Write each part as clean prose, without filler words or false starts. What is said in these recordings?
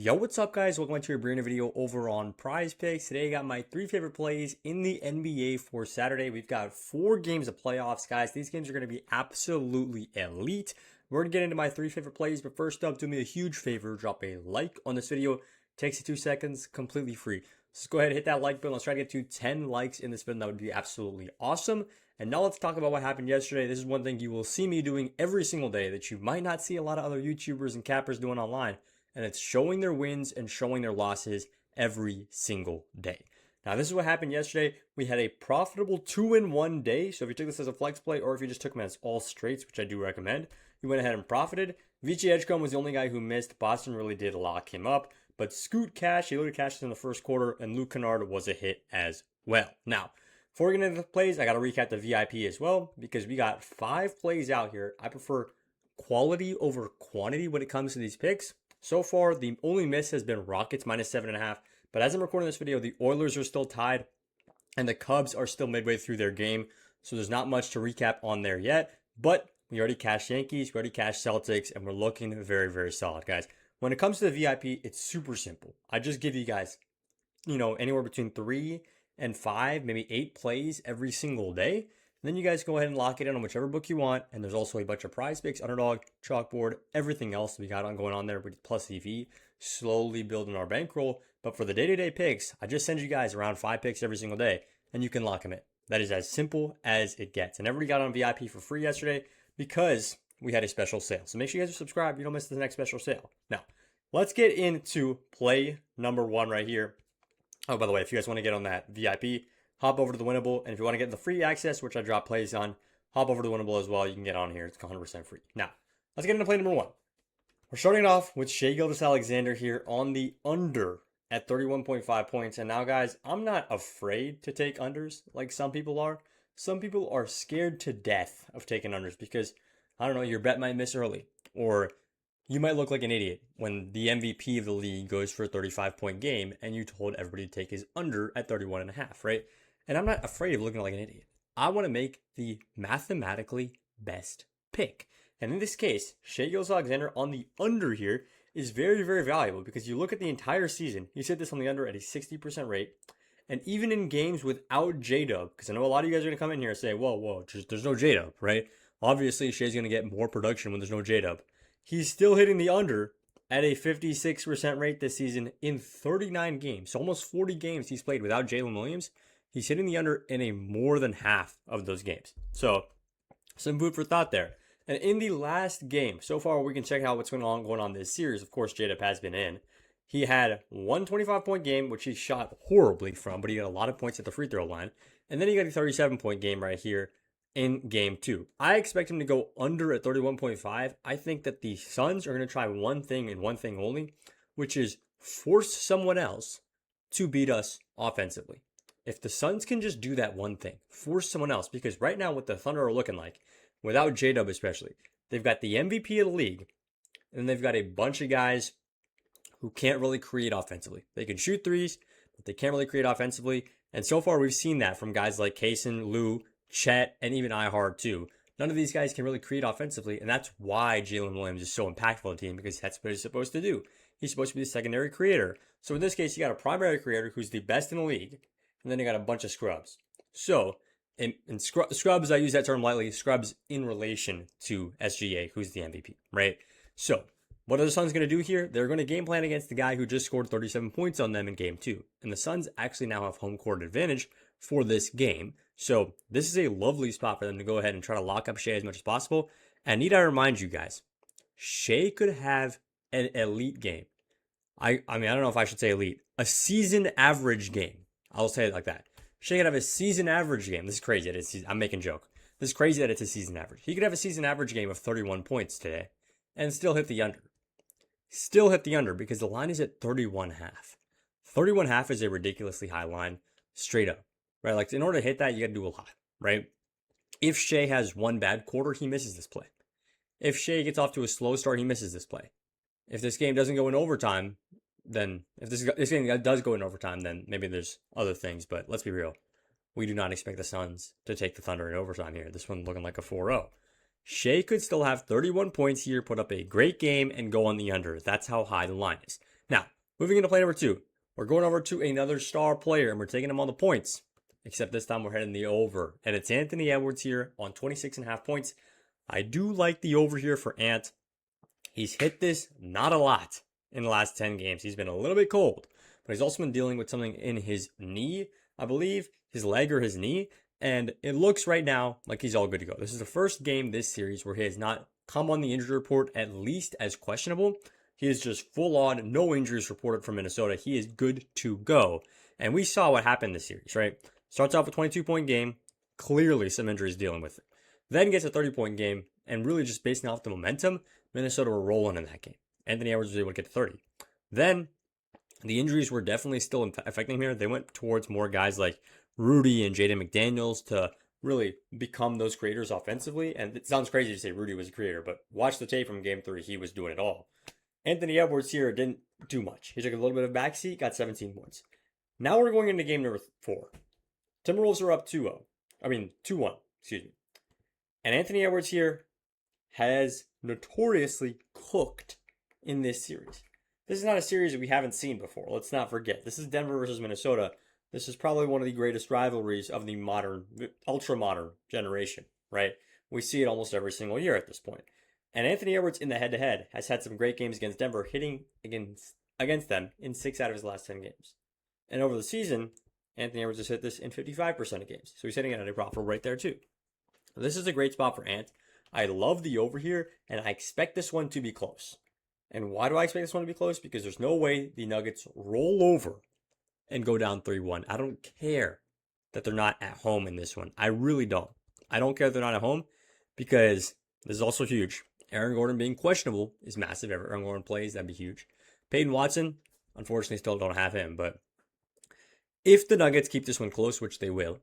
Yo, what's up, guys? Welcome back to your brand new video over on PrizePicks. Today, I got my 3 favorite plays in the NBA for Saturday. We've got 4 games of playoffs, guys. These games are going to be absolutely elite. We're going to get into my 3 favorite plays, but first up, do me a huge favor. Drop a like on this video. Takes you 2 seconds, completely free. So go ahead and hit that like button. Let's try to get to 10 likes in this video. That would be absolutely awesome. And now let's talk about what happened yesterday. This is one thing you will see me doing every single day that you might not see a lot of other YouTubers and cappers doing online. And it's showing their wins and showing their losses every single day. Now, this is what happened yesterday. We had a profitable 2-in-1 day. So if you took this as a flex play or if you just took them as all straights, which I do recommend, you went ahead and profited. Vici Edgecombe was the only guy who missed. Boston really did lock him up. But Scoot Cash, he loaded cashes in the first quarter, and Luke Kennard was a hit as well. Now, before we get into the plays, I got to recap the VIP as well because we got 5 plays out here. I prefer quality over quantity when it comes to these picks. So far, the only miss has been Rockets -7.5. But as I'm recording this video, the Oilers are still tied and the Cubs are still midway through their game. So there's not much to recap on there yet. But we already cashed Yankees, we already cashed Celtics, and we're looking very, very solid, guys. When it comes to the VIP, it's super simple. I just give you guys, anywhere between 3 and 5, maybe 8 plays every single day. And then you guys go ahead and lock it in on whichever book you want. And there's also a bunch of PrizePicks, Underdog, Chalkboard, everything else we got on going on there with plus EV, slowly building our bankroll. But for the day-to-day picks, I just send you guys around 5 picks every single day, and you can lock them in. That is as simple as it gets. And everybody got on VIP for free yesterday because we had a special sale. So make sure you guys are subscribed. You don't miss the next special sale. Now, let's get into play number 1 right here. Oh, by the way, if you guys want to get on that VIP, hop over to the Winnable. And if you want to get the free access, which I drop plays on, hop over to the Winnable as well. You can get on here. It's 100% free. Now, let's get into play number 1. We're starting off with Shai Gilgeous-Alexander here on the under at 31.5 points. And now, guys, I'm not afraid to take unders like some people are. Some people are scared to death of taking unders because, I don't know, your bet might miss early. Or you might look like an idiot when the MVP of the league goes for a 35-point game and you told everybody to take his under at 31.5, right? And I'm not afraid of looking like an idiot. I want to make the mathematically best pick. And in this case, Shai Gilgeous-Alexander on the under here is very, very valuable because you look at the entire season, he set this on the under at a 60% rate. And even in games without J-Dub, because I know a lot of you guys are going to come in here and say, whoa, there's no J-Dub, right? Obviously, Shai's going to get more production when there's no J-Dub. He's still hitting the under at a 56% rate this season in 39 games. So almost 40 games he's played without Jalen Williams. He's hitting the under in a more than half of those games. So some food for thought there. And in the last game, so far we can check out what's going on this series. Of course, J-Dub has been in. He had one 25-point game, which he shot horribly from, but he got a lot of points at the free throw line. And then he got a 37-point game right here in game 2. I expect him to go under at 31.5. I think that the Suns are going to try one thing and one thing only, which is force someone else to beat us offensively. If the Suns can just do that one thing, force someone else, because right now what the Thunder are looking like, without J-Dub especially, they've got the MVP of the league, and they've got a bunch of guys who can't really create offensively. They can shoot threes, but they can't really create offensively. And so far we've seen that from guys like Kaysen, Lou, Chet, and even Ihard too. None of these guys can really create offensively, and that's why Jalen Williams is so impactful on the team, because that's what he's supposed to do. He's supposed to be the secondary creator. So in this case, you got a primary creator who's the best in the league, and then you got a bunch of scrubs. So in scrubs, I use that term lightly, scrubs in relation to SGA, who's the MVP, right? So what are the Suns going to do here? They're going to game plan against the guy who just scored 37 points on them in game 2. And the Suns actually now have home court advantage for this game. So this is a lovely spot for them to go ahead and try to lock up Shai as much as possible. And need I remind you guys, Shai could have an elite game. I don't know if I should say elite. A season average game. I'll say it like that. Shai could have a season average game. This is crazy. I'm making a joke. This is crazy that it's a season average. He could have a season average game of 31 points today and still hit the under. Still hit the under because the line is at 31.5. 31.5 is a ridiculously high line, straight up, right? Like, in order to hit that, you got to do a lot, right? If Shai has one bad quarter, he misses this play. If Shai gets off to a slow start, he misses this play. If this game doesn't go in overtime, then if this game does go in overtime, then maybe there's other things. But let's be real. We do not expect the Suns to take the Thunder in overtime here. This one looking like a 4-0. Shai could still have 31 points here, put up a great game, and go on the under. That's how high the line is. Now, Moving into play number 2, we're going over to another star player, and we're taking him on the points. Except this time we're heading the over. And it's Anthony Edwards here on 26.5 points. I do like the over here for Ant. He's hit this not a lot in the last 10 games. He's been a little bit cold, but he's also been dealing with something in his knee, I believe, his leg or his knee. And it looks right now like he's all good to go. This is the first game this series where he has not come on the injury report, at least as questionable. He is just full on, no injuries reported from Minnesota. He is good to go. And we saw what happened this series, right? Starts off a 22-point game, clearly some injuries dealing with it. Then gets a 30-point game, and really just basing off the momentum, Minnesota were rolling in that game. Anthony Edwards was able to get to 30. Then the injuries were definitely still affecting him here. They went towards more guys like Rudy and Jaden McDaniels to really become those creators offensively. And it sounds crazy to say Rudy was a creator, but watch the tape from game 3. He was doing it all. Anthony Edwards here didn't do much. He took a little bit of backseat, got 17 points. Now we're going into game number 4. Timberwolves are up 2-1, excuse me. And Anthony Edwards here has notoriously cooked in this series. This is not a series that we haven't seen before. Let's not forget. This is Denver versus Minnesota. This is probably one of the greatest rivalries of the modern, ultra-modern generation, right? We see it almost every single year at this point. And Anthony Edwards in the head-to-head has had some great games against Denver, hitting against them in 6 out of his last 10 games. And over the season, Anthony Edwards has hit this in 55% of games. So he's hitting it at a profit right there too. This is a great spot for Ant. I love the over here, and I expect this one to be close. And why do I expect this one to be close? Because there's no way the Nuggets roll over and go down 3-1. I don't care that they're not at home in this one. I really don't. I don't care if they're not at home because this is also huge. Aaron Gordon being questionable is massive. If Aaron Gordon plays, that'd be huge. Peyton Watson, unfortunately, still don't have him. But if the Nuggets keep this one close, which they will,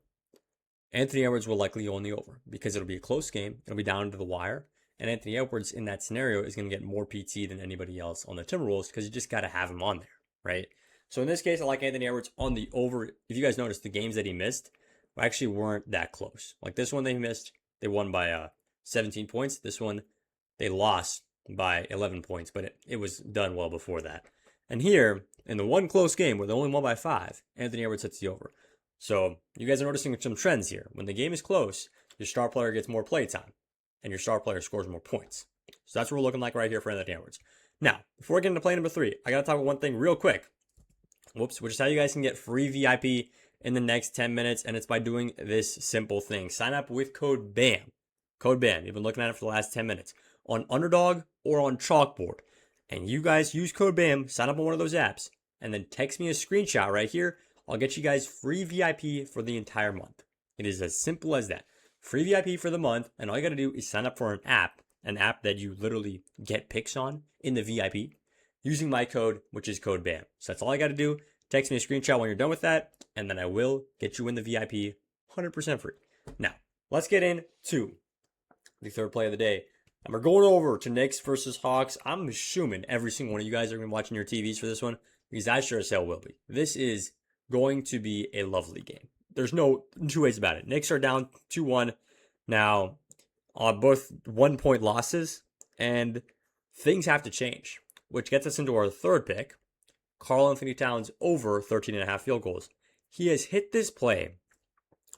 Anthony Edwards will likely go on the over because it'll be a close game. It'll be down to the wire. And Anthony Edwards in that scenario is going to get more PT than anybody else on the Timberwolves because you just got to have him on there, right? So in this case, I like Anthony Edwards on the over. If you guys notice, the games that he missed actually weren't that close. Like this one they missed, they won by 17 points. This one, they lost by 11 points, but it was done well before that. And here, in the one close game where they only won by 5, Anthony Edwards hits the over. So you guys are noticing some trends here. When the game is close, your star player gets more play time, and your star player scores more points. So that's what we're looking like right here for Anthony Edwards. Now, before we get into play number 3, I got to talk about one thing real quick. Which is how you guys can get free VIP in the next 10 minutes, and it's by doing this simple thing. Sign up with code BAM. Code BAM. You've been looking at it for the last 10 minutes. On Underdog or on Chalkboard. And you guys use code BAM, sign up on one of those apps, and then text me a screenshot right here. I'll get you guys free VIP for the entire month. It is as simple as that. Free VIP for the month, and all you got to do is sign up for an app that you literally get picks on in the VIP using my code, which is code BAM. So that's all I got to do. Text me a screenshot when you're done with that, and then I will get you in the VIP 100% free. Now, let's get into the third play of the day. And we're going over to Knicks versus Hawks. I'm assuming every single one of you guys are going to be watching your TVs for this one, because I sure as hell will be. This is going to be a lovely game. There's no two ways about it. Knicks are down 2-1 now, both 1-point losses, and things have to change, which gets us into our third pick, Karl-Anthony Towns over 13.5 field goals. He has hit this play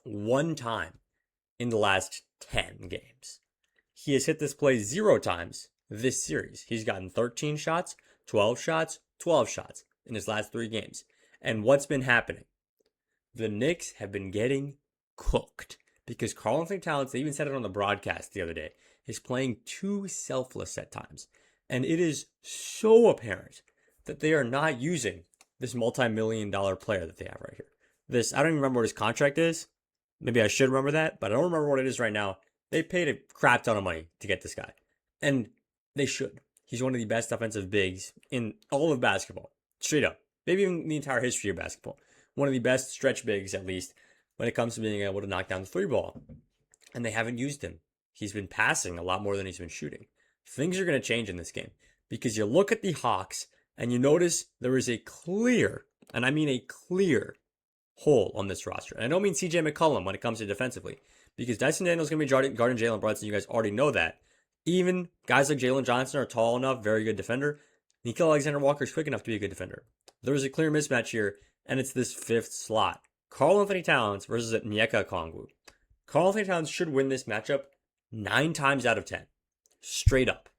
one time in the last 10 games. He has hit this play 0 times this series. He's gotten 13 shots, 12 shots, 12 shots in his last 3 games. And what's been happening? The Knicks have been getting cooked because Karl-Anthony Towns, they even said it on the broadcast the other day, is playing too selfless at times. And it is so apparent that they are not using this multi-million-dollar player that they have right here. I don't even remember what his contract is. Maybe I should remember that, but I don't remember what it is right now. They paid a crap ton of money to get this guy. And they should. He's one of the best offensive bigs in all of basketball. Straight up. Maybe even the entire history of basketball. One of the best stretch bigs, at least, when it comes to being able to knock down the 3 ball. And they haven't used him. He's been passing a lot more than he's been shooting. Things are going to change in this game. Because you look at the Hawks, and you notice there is a clear, and I mean a clear, hole on this roster. And I don't mean CJ McCollum when it comes to defensively. Because Dyson Daniels is going to be guarding Jalen Brunson. You guys already know that. Even guys like Jalen Johnson are tall enough, very good defender. Nickeil Alexander-Walker is quick enough to be a good defender. There's a clear mismatch here, and it's this 5th slot. Karl-Anthony Towns versus Onyeka Okongwu. Karl-Anthony Towns should win this matchup 9 times out of 10. Straight up.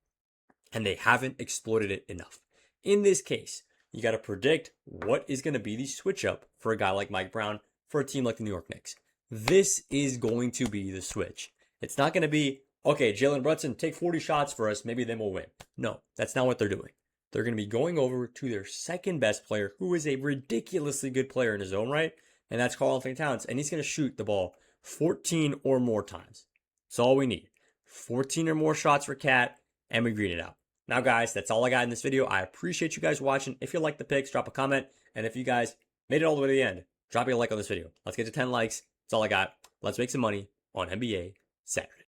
And they haven't exploited it enough. In this case, you got to predict what is going to be the switch up for a guy like Mike Brown for a team like the New York Knicks. This is going to be the switch. It's not going to be, okay, Jalen Brunson, take 40 shots for us, maybe then we'll win. No, that's not what they're doing. They're going to be going over to their second best player, who is a ridiculously good player in his own right, and that's Karl-Anthony Towns, and he's going to shoot the ball 14 or more times. That's all we need. 14 or more shots for Cat, and we green it out. Now, guys, that's all I got in this video. I appreciate you guys watching. If you like the picks, drop a comment, and if you guys made it all the way to the end, drop me a like on this video. Let's get to 10 likes. That's all I got. Let's make some money on NBA Saturday.